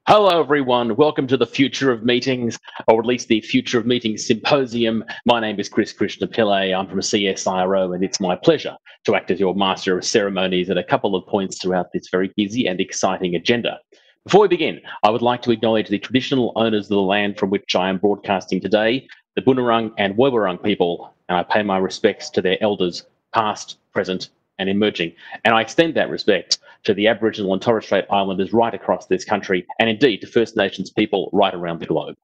Hello, everyone. Welcome to the Future of Meetings, or at least the Future of Meetings Symposium. My name is Chris Krishna Pillay. I'm from CSIRO, and it's my pleasure to act as your Master of Ceremonies at a couple of points throughout this very busy and exciting agenda. Before we begin, I would like to acknowledge the traditional owners of the land from which I am broadcasting today, the Bunurong and Woiwurrung people, and I pay my respects to their elders, past, present, and emerging. And I extend that respect to the Aboriginal and Torres Strait Islanders right across this country, and indeed to First Nations people right around the globe.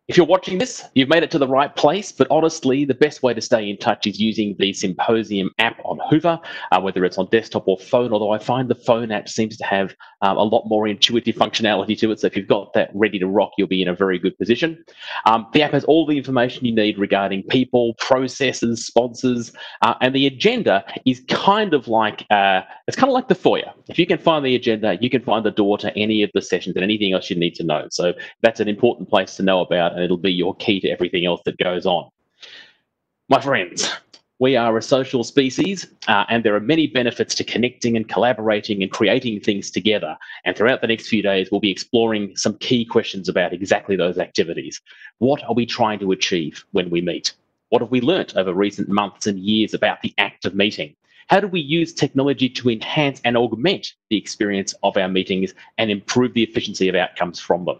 If you're watching this, you've made it to the right place, but honestly, the best way to stay in touch is using the Symposium app on Hoover, whether it's on desktop or phone, although I find the phone app seems to have a lot more intuitive functionality to it, so if you've got that ready to rock, you'll be in a very good position. The app has all the information you need regarding people, processes, sponsors, and the agenda is kind of like the foyer. If you can find the agenda, you can find the door to any of the sessions and anything else you need to know. So that's an important place to know about, and it'll be your key to everything else that goes on. My friends, we are a social species, and there are many benefits to connecting and collaborating and creating things together. And throughout the next few days, we'll be exploring some key questions about exactly those activities. What are we trying to achieve when we meet? What have we learnt over recent months and years about the act of meeting? How do we use technology to enhance and augment the experience of our meetings and improve the efficiency of outcomes from them?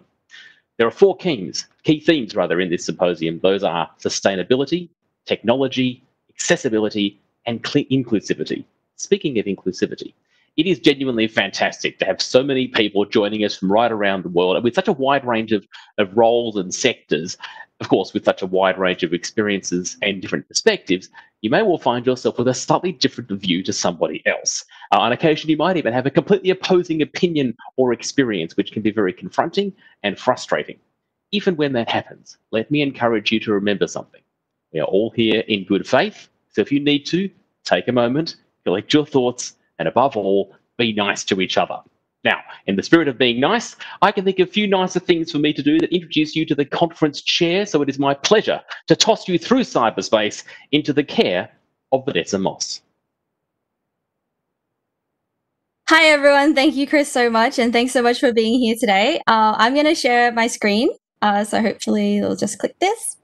There are four key themes in this symposium. Those are sustainability, technology, accessibility, and inclusivity. Speaking of inclusivity, it is genuinely fantastic to have so many people joining us from right around the world with such a wide range of roles and sectors. Of course, with such a wide range of experiences and different perspectives, you may well find yourself with a slightly different view to somebody else. On occasion, you might even have a completely opposing opinion or experience, which can be very confronting and frustrating. Even when that happens, let me encourage you to remember something. We are all here in good faith, so if you need to, take a moment, collect your thoughts, and above all, be nice to each other. Now, in the spirit of being nice, I can think of a few nicer things for me to do that introduce you to the conference chair, so it is my pleasure to toss you through cyberspace into the care of Vanessa Moss. Hi, everyone. Thank you, Chris, so much. And thanks so much for being here today. I'm going to share my screen. So hopefully we'll just click this.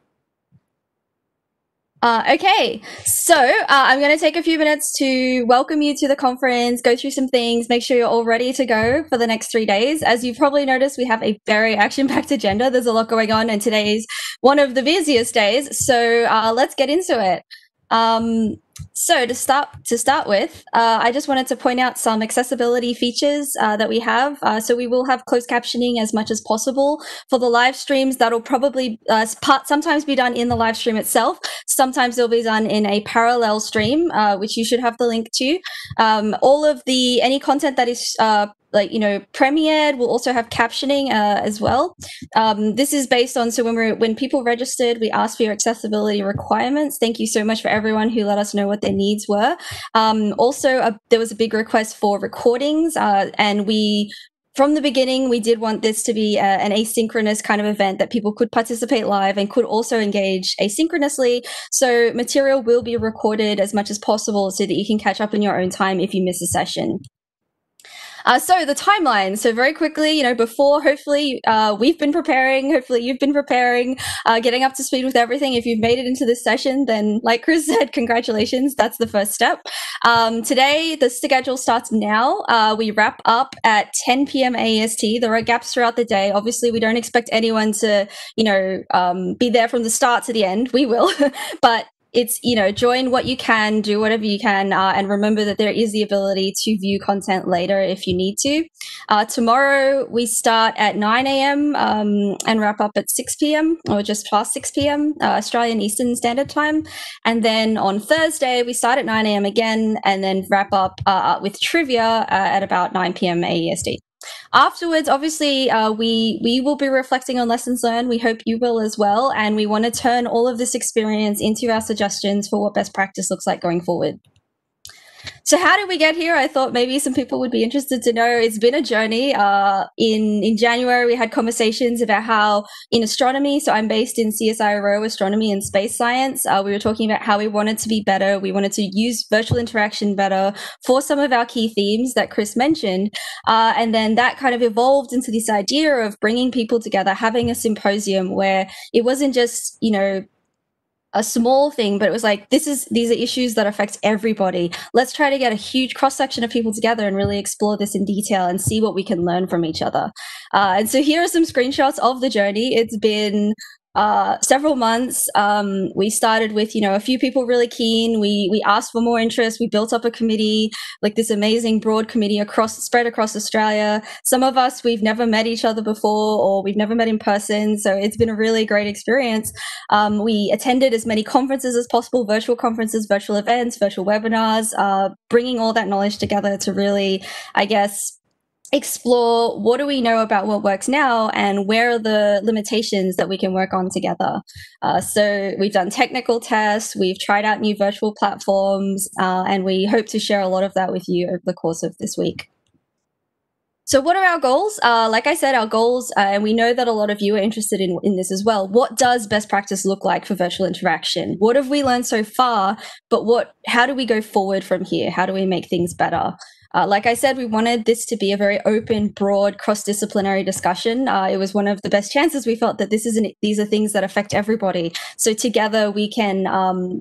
Okay, so I'm going to take a few minutes to welcome you to the conference, go through some things, make sure you're all ready to go for the next 3 days. As you've probably noticed, we have a very action-packed agenda. There's a lot going on, and today's one of the busiest days. So let's get into it. So to start with, I just wanted to point out some accessibility features that we have. So we will have closed captioning as much as possible for the live streams. That'll probably sometimes be done in the live stream itself. Sometimes it'll be done in a parallel stream, which you should have the link to. All of any content that is premiered will also have captioning as well. This is based on, so when people registered, we asked for your accessibility requirements. Thank you so much for everyone who let us know what their needs were. There was a big request for recordings, and from the beginning, we did want this to be an asynchronous kind of event that people could participate live and could also engage asynchronously. So material will be recorded as much as possible so that you can catch up in your own time if you miss a session. So the timeline. So very quickly, before, hopefully we've been preparing, hopefully you've been preparing, getting up to speed with everything. If you've made it into this session, then like Chris said, congratulations. That's the first step. Today, the schedule starts now. We wrap up at 10 p.m. AEST. There are gaps throughout the day. Obviously, we don't expect anyone to, be there from the start to the end. We will, but it's, join what you can, do whatever you can, and remember that there is the ability to view content later if you need to. Tomorrow we start at 9 a.m. And wrap up at 6 p.m. or just past 6 p.m. Australian Eastern Standard Time. And then on Thursday we start at 9 a.m. again and then wrap up with trivia at about 9 p.m. AEST. Afterwards, obviously, we will be reflecting on lessons learned. We hope you will as well. And we want to turn all of this experience into our suggestions for what best practice looks like going forward. So how did we get here? I thought maybe some people would be interested to know. It's been a journey. In January, we had conversations about how in astronomy, so I'm based in CSIRO, Astronomy and Space Science, we were talking about how we wanted to be better. We wanted to use virtual interaction better for some of our key themes that Chris mentioned. And then that kind of evolved into this idea of bringing people together, having a symposium where it wasn't just, a small thing, but it was like, these are issues that affect everybody. Let's try to get a huge cross section of people together and really explore this in detail and see what we can learn from each other. And so here are some screenshots of the journey. It's been several months. We started with, a few people really keen. We asked for more interest. We built up a committee, like this amazing broad committee spread across Australia. Some of us, we've never met each other before, or we've never met in person. So it's been a really great experience. We attended as many conferences as possible, virtual conferences, virtual events, virtual webinars, bringing all that knowledge together to really, I guess, explore what do we know about what works now and where are the limitations that we can work on together. So we've done technical tests, we've tried out new virtual platforms, and we hope to share a lot of that with you over the course of this week. So what are our goals? Like I said, our goals, and we know that a lot of you are interested in this as well. What does best practice look like for virtual interaction? What have we learned so far? But how do we go forward from here? How do we make things better? Like I said, we wanted this to be a very open, broad, cross-disciplinary discussion. It was one of the best chances we felt that these are things that affect everybody. So together we can,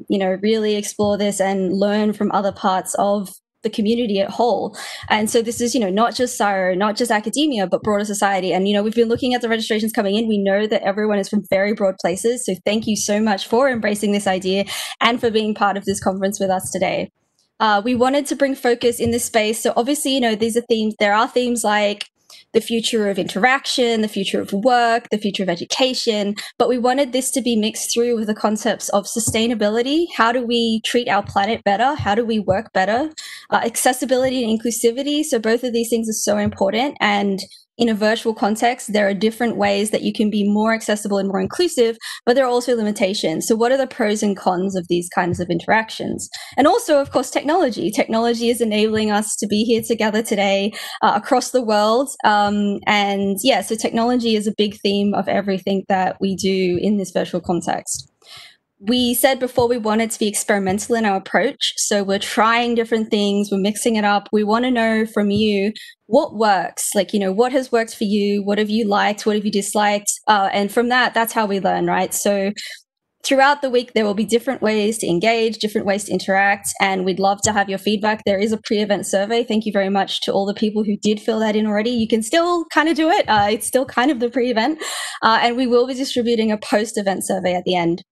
really explore this and learn from other parts of the community at whole. And so this is, not just CSIRO, not just academia, but broader society. And, we've been looking at the registrations coming in. We know that everyone is from very broad places. So thank you so much for embracing this idea and for being part of this conference with us today. We wanted to bring focus in this space. So obviously, these are themes. There are themes like the future of interaction, the future of work, the future of education, but we wanted this to be mixed through with the concepts of sustainability. How do we treat our planet better? How do we work better? Accessibility and inclusivity. So both of these things are so important. And in a virtual context, there are different ways that you can be more accessible and more inclusive, but there are also limitations. So what are the pros and cons of these kinds of interactions? And also, of course, technology. Technology is enabling us to be here together today across the world. So technology is a big theme of everything that we do in this virtual context. We said before we wanted to be experimental in our approach. So we're trying different things. We're mixing it up. We want to know from you what works, what has worked for you? What have you liked? What have you disliked? And from that's how we learn, right? So throughout the week, there will be different ways to engage, different ways to interact, and we'd love to have your feedback. There is a pre-event survey. Thank you very much to all the people who did fill that in already. You can still kind of do it. It's still kind of the pre-event. And we will be distributing a post-event survey at the end.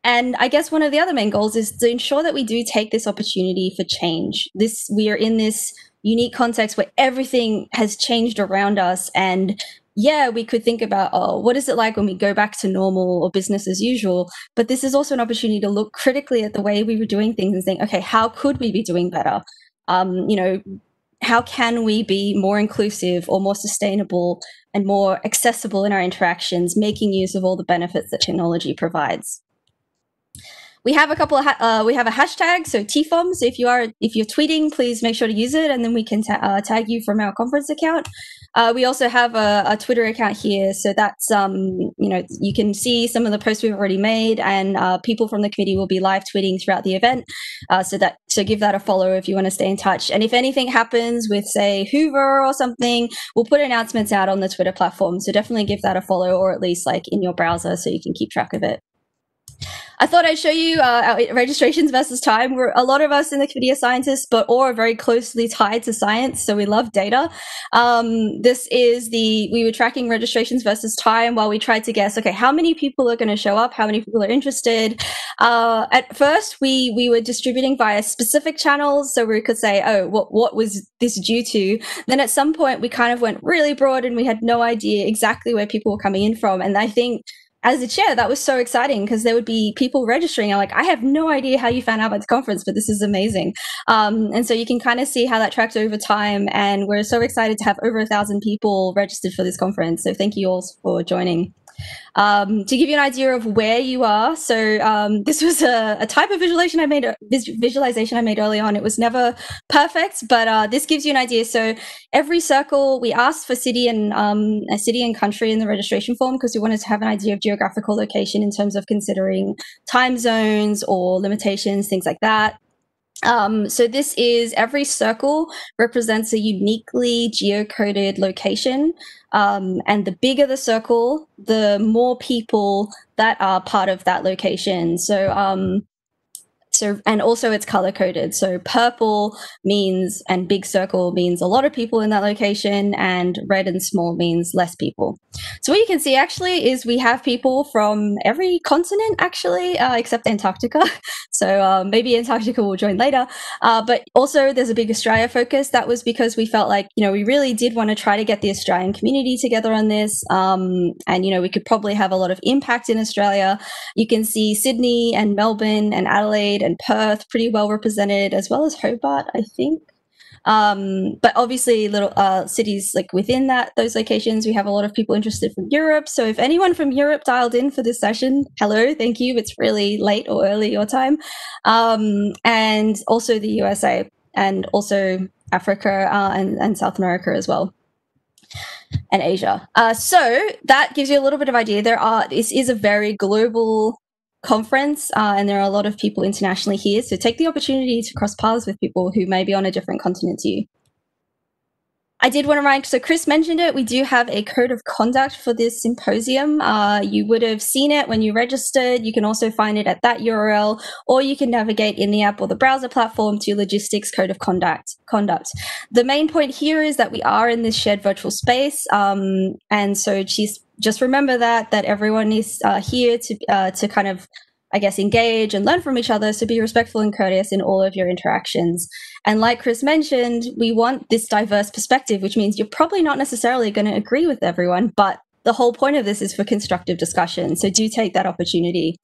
And I guess one of the other main goals is to ensure that we do take this opportunity for change. We are in this unique context where everything has changed around us. And we could think about, what is it like when we go back to normal or business as usual? But this is also an opportunity to look critically at the way we were doing things and think, okay, how could we be doing better? How can we be more inclusive or more sustainable and more accessible in our interactions, making use of all the benefits that technology provides? We have a couple of we have a hashtag, so TFOM. So if you're tweeting, please make sure to use it, and then we can tag you from our conference account. We also have a Twitter account here, so that's you can see some of the posts we've already made, and people from the committee will be live tweeting throughout the event. So give that a follow if you want to stay in touch. And if anything happens with, say, Hoover or something, we'll put announcements out on the Twitter platform. So definitely give that a follow, or at least in your browser, so you can keep track of it. I thought I'd show you our registrations versus time. A lot of us in the committee are scientists, but all are very closely tied to science, so we love data. We were tracking registrations versus time while we tried to guess, okay, how many people are going to show up? How many people are interested? At first, we were distributing via specific channels, so we could say, oh, what was this due to? Then at some point, we kind of went really broad and we had no idea exactly where people were coming in from. And I think as a chair, that was so exciting because there would be people registering. I'm like, I have no idea how you found out about the conference, but this is amazing. And so you can kind of see how that tracks over time. And we're so excited to have over 1,000 people registered for this conference. So thank you all for joining. To give you an idea of where you are, so this was a type of visualization I made early on. It was never perfect, but this gives you an idea. So every circle, we asked for city and a city and country in the registration form because we wanted to have an idea of geographical location in terms of considering time zones or limitations, things like that. So this is every circle represents a uniquely geocoded location. And the bigger the circle, the more people that are part of that location. And also it's color coded. So purple means, and big circle means a lot of people in that location, and red and small means less people. So what you can see actually is we have people from every continent actually, except Antarctica. So maybe Antarctica will join later. But also there's a big Australia focus. That was because we felt like, we really did want to try to get the Australian community together on this. And, we could probably have a lot of impact in Australia. You can see Sydney and Melbourne and Adelaide and Perth pretty well represented, as well as Hobart, I think. But obviously little cities like within those locations, we have a lot of people interested from Europe. So if anyone from Europe dialed in for this session, hello, thank you. It's really late or early your time. And also the USA and also Africa and South America as well. And Asia. So that gives you a little bit of idea. This is a very global conference, and there are a lot of people internationally here. So take the opportunity to cross paths with people who may be on a different continent to you. I did want to remind, so Chris mentioned it, we do have a code of conduct for this symposium. You would have seen it when you registered. You can also find it at that URL, or you can navigate in the app or the browser platform to logistics code of conduct. The main point here is that we are in this shared virtual space. And so just remember that everyone is here to kind of, I guess, engage and learn from each other. So be respectful and courteous in all of your interactions. And like Chris mentioned, we want this diverse perspective, which means you're probably not necessarily going to agree with everyone, but the whole point of this is for constructive discussion. So do take that opportunity.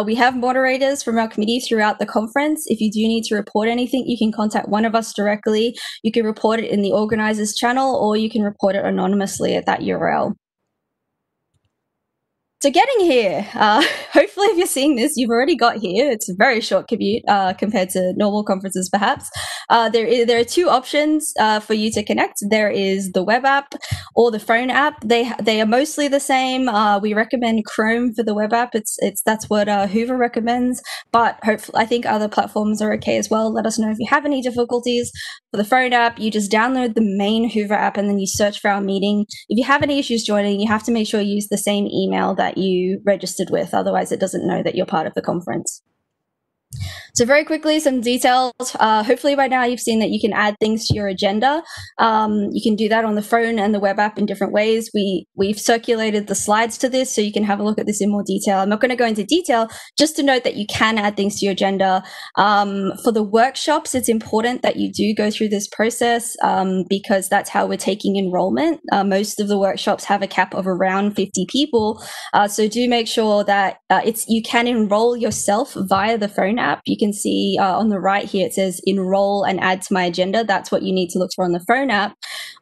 We have moderators from our committee throughout the conference. If you do need to report anything, you can contact one of us directly. You can report it in the organizers channel, or you can report it anonymously at that URL. So getting here, hopefully if you're seeing this, you've already got here. It's a very short commute compared to normal conferences, perhaps. There are two options for you to connect. There is the web app or the phone app. They are mostly the same. We recommend Chrome for the web app. That's what Hoover recommends, but hopefully I think other platforms are okay as well. Let us know if you have any difficulties. For the phone app, you just download the main Hoover app and then you search for our meeting. If you have any issues joining, you have to make sure you use the same email that you registered with, otherwise it doesn't know that you're part of the conference. So very quickly, some details. Hopefully by now you've seen that you can add things to your agenda. You can do that on the phone and the web app in different ways. We've circulated the slides to this, so you can have a look at this in more detail. I'm not going to go into detail, just to note that you can add things to your agenda. For the workshops, it's important that you do go through this process because that's how we're taking enrollment. Most of the workshops have a cap of around 50 people. So do make sure that you can enroll yourself via the phone app. You can see on the right here, it says enroll and add to my agenda. That's what you need to look for on the phone app.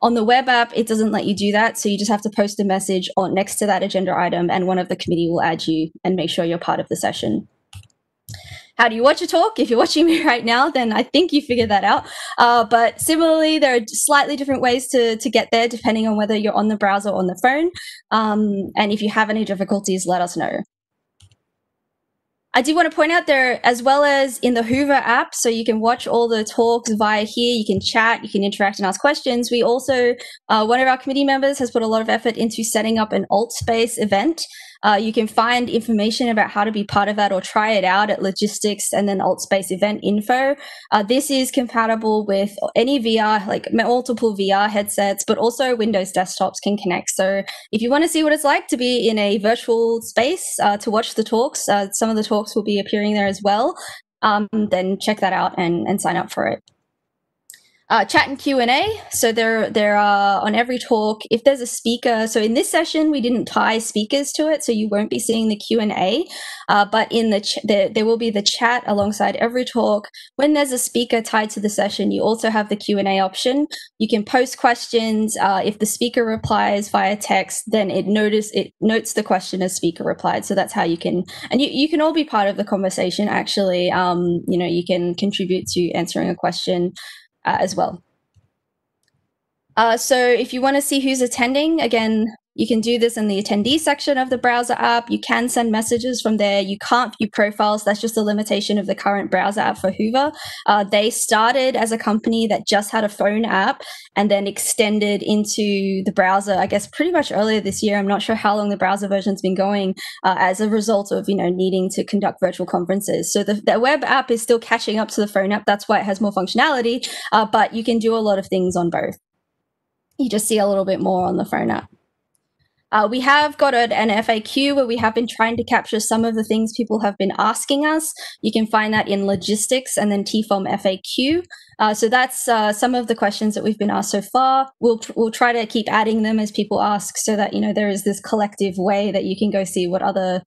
On the web app, it doesn't let you do that. So you just have to post a message next to that agenda item, and one of the committee will add you and make sure you're part of the session. How do you watch a talk? If you're watching me right now, then I think you figured that out. But similarly, there are slightly different ways to get there, depending on whether you're on the browser or on the phone. And if you have any difficulties, let us know. I do want to point out there, as well as in the Hoover app, so you can watch all the talks via here, you can chat, you can interact and ask questions. We also, one of our committee members has put a lot of effort into setting up an alt space event. You can find information about how to be part of that or try it out at logistics and then alt space event info. This is compatible with any VR, like multiple VR headsets, but also Windows desktops can connect. So if you want to see what it's like to be in a virtual space to watch the talks, some of the talks will be appearing there as well, then check that out and sign up for it. Chat and Q&A. So there are on every talk, if there's a speaker. So in this session, we didn't tie speakers to it, so you won't be seeing the Q&A. But in there will be the chat alongside every talk. When there's a speaker tied to the session, you also have the Q&A option. You can post questions. If the speaker replies via text, then it notes the question as speaker replied. So that's how you can, and you can all be part of the conversation. Actually, you can contribute to answering a question as well. So if you want to see who's attending, again, you can do this in the attendee section of the browser app. You can send messages from there. You can't view profiles. That's just a limitation of the current browser app for Hoover. They started as a company that just had a phone app and then extended into the browser, I guess, pretty much earlier this year. I'm not sure how long the browser version's been going as a result of, needing to conduct virtual conferences. So the web app is still catching up to the phone app. That's why it has more functionality, but you can do a lot of things on both. You just see a little bit more on the phone app. We have got an FAQ where we have been trying to capture some of the things people have been asking us. You can find that in logistics and then TFOM FAQ. So that's some of the questions that we've been asked so far. We'll try to keep adding them as people ask so that, there is this collective way that you can go see what other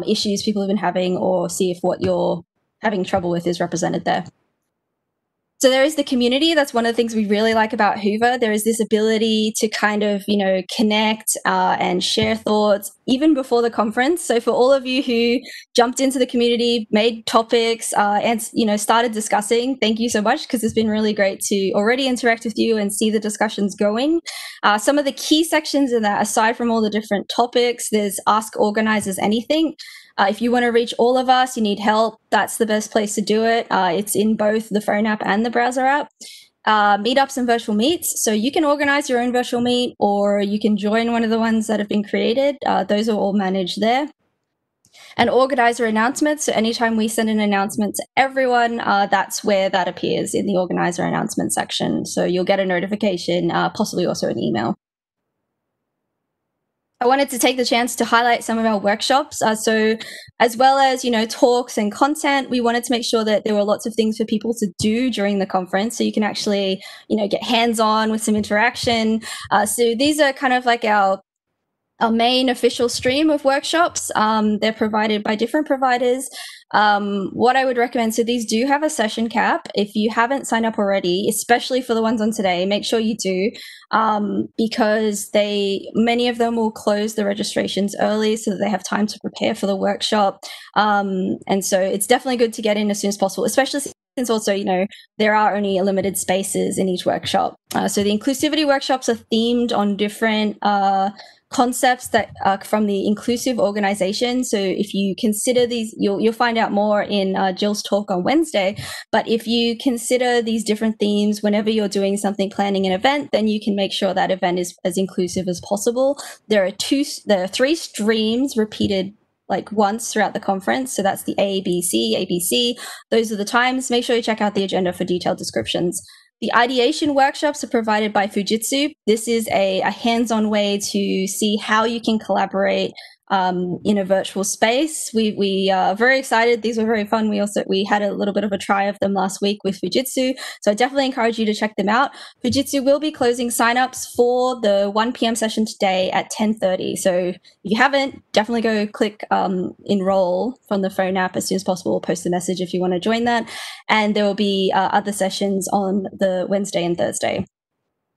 issues people have been having or see if what you're having trouble with is represented there. So there is the community. That's one of the things we really like about Hoover. There is this ability to kind of, connect and share thoughts even before the conference. So for all of you who jumped into the community, made topics, and, started discussing, thank you so much, because it's been really great to already interact with you and see the discussions going. Some of the key sections in that, aside from all the different topics, there's Ask Organisers Anything. If you want to reach all of us, you need help, that's the best place to do it. It's in both the phone app and the browser app. Meetups and virtual meets. So you can organize your own virtual meet or you can join one of the ones that have been created. Those are all managed there. And organizer announcements. So anytime we send an announcement to everyone, that's where that appears in the organizer announcement section. So you'll get a notification, possibly also an email. I wanted to take the chance to highlight some of our workshops. So as well as, talks and content, we wanted to make sure that there were lots of things for people to do during the conference. So you can actually, get hands-on with some interaction. So these are kind of like our main official stream of workshops. They're provided by different providers. What I would recommend, so these do have a session cap. If you haven't signed up already, especially for the ones on today, make sure you do, because many of them will close the registrations early so that they have time to prepare for the workshop. And so it's definitely good to get in as soon as possible, especially since also, there are only limited spaces in each workshop. So the inclusivity workshops are themed on different concepts that are from the inclusive organization. So if you consider these, you'll find out more in Jill's talk on Wednesday. But if you consider these different themes whenever you're doing something, planning an event, then you can make sure that event is as inclusive as possible. There are 3 streams repeated like once throughout the conference. So that's the A, B, C, ABC. Those are the times. Make sure you check out the agenda for detailed descriptions. The ideation workshops are provided by Fujitsu. This is a hands-on way to see how you can collaborate in a virtual space. We are very excited. These were very fun. We had a little bit of a try of them last week with Fujitsu. So I definitely encourage you to check them out. Fujitsu will be closing signups for the 1 p.m. session today at 10:30. So if you haven't, definitely go click enroll from the phone app as soon as possible. Post a message if you want to join that. And there will be other sessions on the Wednesday and Thursday.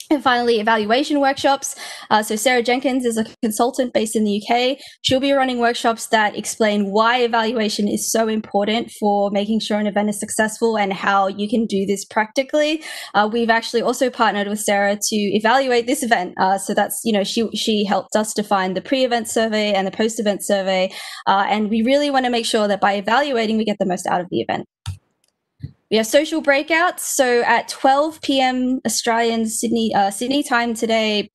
And finally, evaluation workshops. So Sarah Jenkins is a consultant based in the UK. She'll be running workshops that explain why evaluation is so important for making sure an event is successful and how you can do this practically. We've actually also partnered with Sarah to evaluate this event. So that's, she helped us define the pre-event survey and the post-event survey. And we really want to make sure that by evaluating, we get the most out of the event. We have social breakouts. So at 12 p.m. Australian Sydney time today,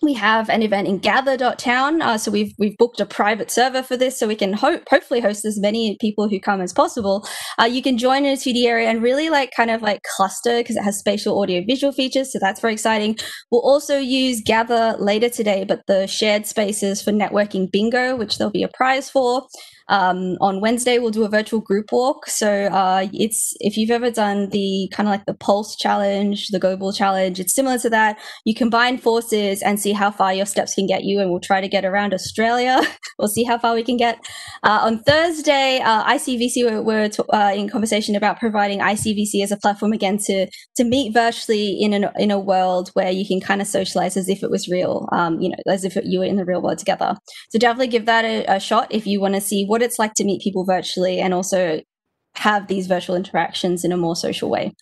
we have an event in gather.town. So we've booked a private server for this, so we can hopefully host as many people who come as possible. You can join in a 2D area and really kind of cluster because it has spatial audio visual features. So that's very exciting. We'll also use Gather later today, but the shared spaces for networking bingo, which there'll be a prize for. On Wednesday, we'll do a virtual group walk. So it's if you've ever done the kind of like the Pulse Challenge, the Global Challenge, it's similar to that. You combine forces and see how far your steps can get you, and we'll try to get around Australia. We'll see how far we can get. On Thursday, ICVC, we're in conversation about providing ICVC as a platform again to meet virtually in a world where you can kind of socialize as if it was real, as if you were in the real world together. So definitely give that a shot if you want to see what it's like to meet people virtually and also have these virtual interactions in a more social way.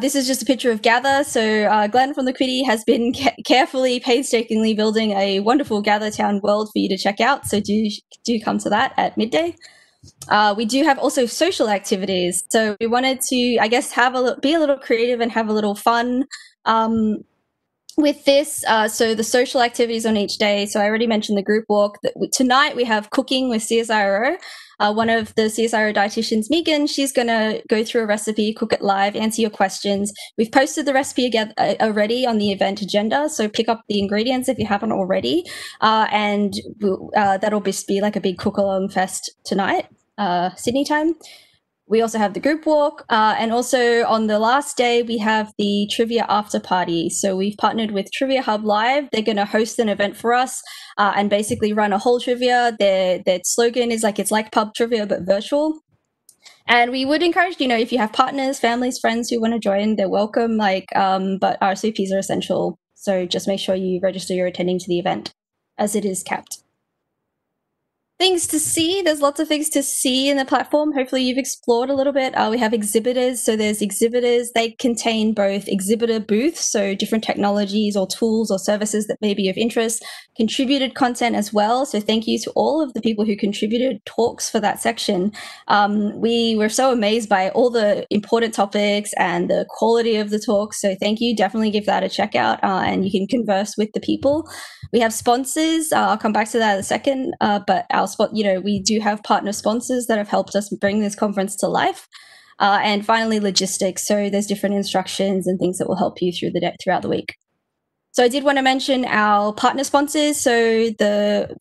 This is just a picture of Gather. So Glenn from the Quiddy has been carefully, painstakingly building a wonderful Gather Town world for you to check out. So do come to that at midday. We do have also social activities. So we wanted to, I guess, be a little creative and have a little fun with this. So the social activities on each day. So I already mentioned the group walk. Tonight we have cooking with CSIRO. One of the CSIRO dietitians, Megan, she's going to go through a recipe, cook it live, answer your questions. We've posted the recipe already on the event agenda, so pick up the ingredients if you haven't already. And that'll just be like a big cook-along fest tonight, Sydney time. We also have the group walk, and also on the last day, we have the trivia after party. So we've partnered with Trivia Hub Live. They're going to host an event for us and basically run a whole trivia. Their slogan is it's like pub trivia, but virtual. And we would encourage, if you have partners, families, friends who want to join, they're welcome. But RSVPs are essential. So just make sure you register you're attending to the event as it is capped. Things to see. There's lots of things to see in the platform. Hopefully you've explored a little bit. We have exhibitors. So there's exhibitors. They contain both exhibitor booths, so different technologies or tools or services that may be of interest, contributed content as well. So thank you to all of the people who contributed talks for that section. We were so amazed by all the important topics and the quality of the talks. So thank you. Definitely give that a check out and you can converse with the people. We have sponsors. I'll come back to that in a second. But we do have partner sponsors that have helped us bring this conference to life. And finally, logistics. So there's different instructions and things that will help you throughout the week. So I did want to mention our partner sponsors. So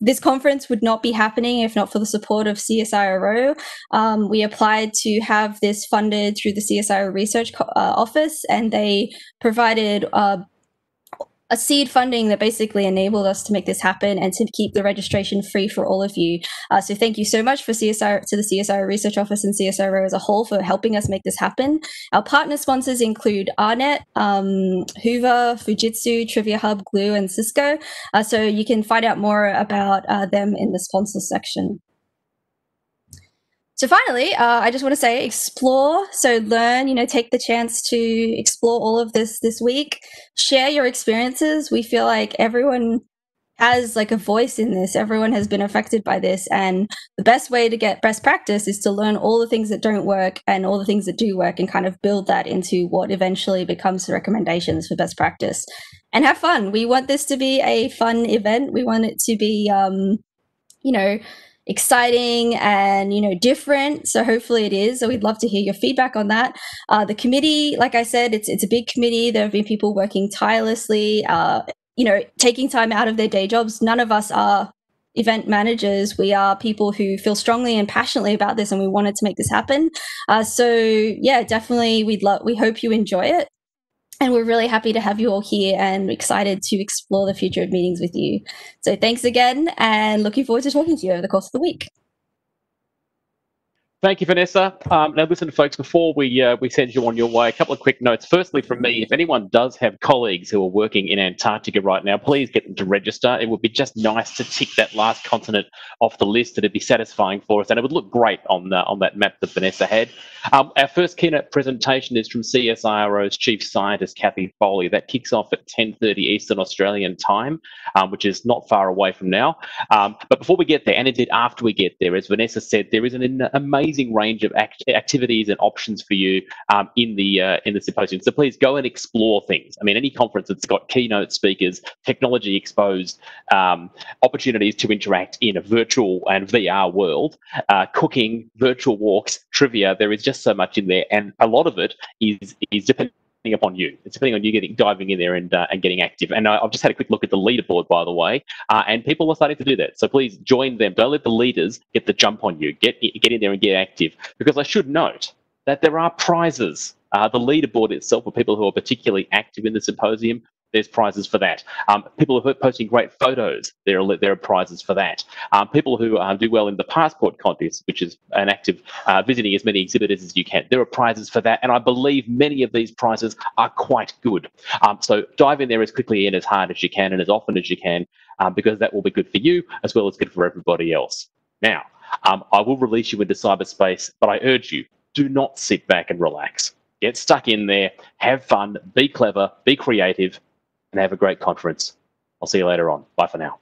this conference would not be happening if not for the support of CSIRO. We applied to have this funded through the CSIRO Research Office, and they provided a seed funding that basically enabled us to make this happen and to keep the registration free for all of you. So thank you so much to the CSIRO Research Office and CSIRO as a whole for helping us make this happen. Our partner sponsors include RNet, Hoover, Fujitsu, Trivia Hub, Glue, and Cisco. So you can find out more about them in the sponsors section. So finally, I just want to say explore. So learn, take the chance to explore all of this week. Share your experiences. We feel like everyone has a voice in this. Everyone has been affected by this. And the best way to get best practice is to learn all the things that don't work and all the things that do work and kind of build that into what eventually becomes the recommendations for best practice. And have fun. We want this to be a fun event. We want it to be, exciting and different. So hopefully it is. So we'd love to hear your feedback on that. The committee, like I said, it's a big committee. There have been people working tirelessly, taking time out of their day jobs. None of us are event managers. We are people who feel strongly and passionately about this, and we wanted to make this happen. So yeah, definitely we hope you enjoy it. And we're really happy to have you all here and excited to explore the future of meetings with you. So thanks again, and looking forward to talking to you over the course of the week. Thank you, Vanessa. Now, listen, folks, before we send you on your way, a couple of quick notes. Firstly, from me, if anyone does have colleagues who are working in Antarctica right now, please get them to register. It would be just nice to tick that last continent off the list. It'd be satisfying for us, and it would look great on that map that Vanessa had. Our first keynote presentation is from CSIRO's Chief Scientist, Kathy Foley. That kicks off at 10:30 Eastern Australian time, which is not far away from now. But before we get there, and indeed after we get there, as Vanessa said, there is an amazing range of activities and options for you in the symposium. So please go and explore things. I mean, any conference that's got keynote speakers, technology exposed, opportunities to interact in a virtual and VR world, cooking, virtual walks, trivia. There is just so much in there, and a lot of it is depending on you. It's depending on you diving in there and getting active. And I've just had a quick look at the leaderboard, by the way, and people are starting to do that. So please join them. Don't let the leaders get the jump on you. Get in there and get active. Because I should note that there are prizes. The leaderboard itself for people who are particularly active in the symposium, there's prizes for that. People who are posting great photos, there are prizes for that. People who do well in the passport contest, which is an active visiting as many exhibitors as you can, there are prizes for that. And I believe many of these prizes are quite good. So dive in there as quickly and as hard as you can and as often as you can, because that will be good for you as well as good for everybody else. Now, I will release you into cyberspace, but I urge you, do not sit back and relax. Get stuck in there, have fun, be clever, be creative, and have a great conference. I'll see you later on. Bye for now.